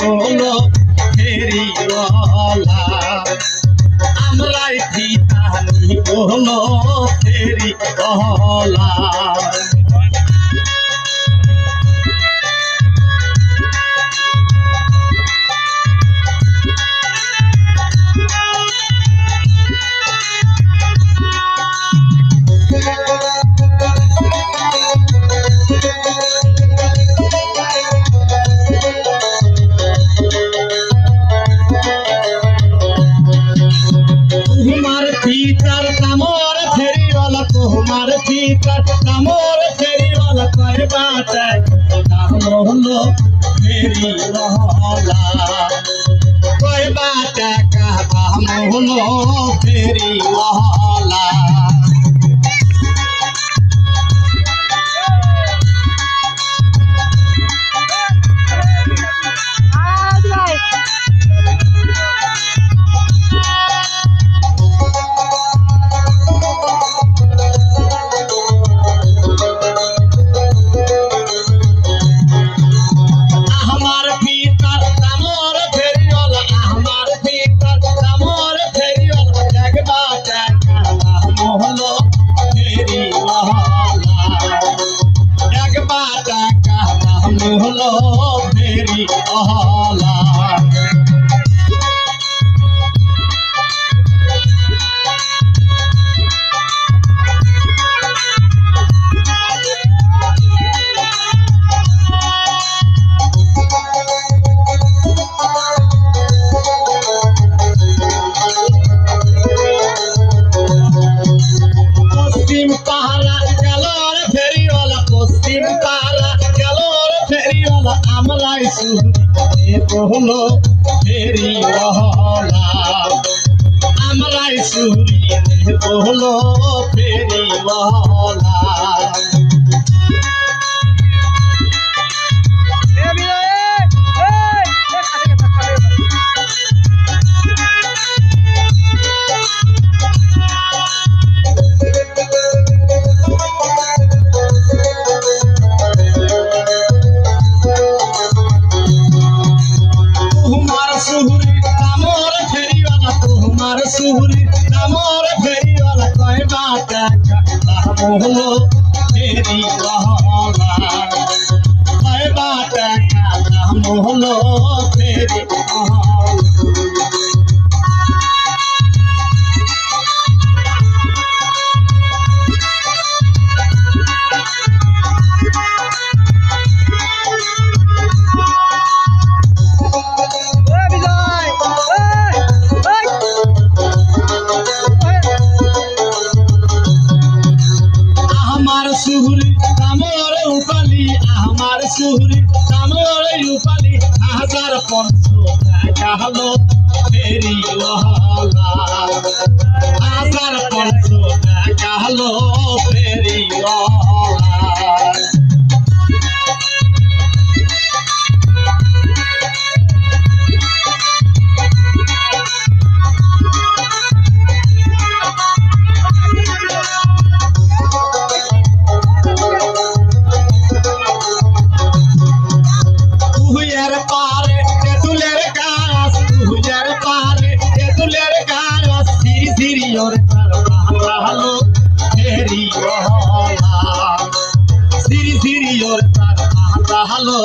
বলো ফেরিওয়ালা আমরাই ঠিকানি বলো ফেরিওয়ালা তোমার ফিতার কামর ফেরিওয়ালা তোমার ফিতার কামর ফেরিওয়ালা কয় বাটা নাম হলো ফেরিওয়ালা কয় বাটা কাম হলো ফেরিওয়ালা হলো ফেরিওয়ালা পশ্চিম পাহাড়া গেল রে ফেরিওয়ালা পশ্চিম পাহাড়া গেল রে ফেরিওয়ালা আমরাই সুরে হলো ফেরিওয়ালা আমরাই সুরে হলো ফেরিওয়ালা সুহুরি নামর ফেরিওয়ালা কয় বাটা নাম হলো ফেরিওয়ালা কয় বাটা নাম হলো ফেরিওয়ালা সুহুরি কামর উপালি আমার সুহুরি কামর উপালি 1500 টাকা হলো ফেরিওয়ালা 1500 টাকা হলো ফেরিওয়ালা সিরিয়র হলো ফেরিওয়ালা সিরিয়র হলো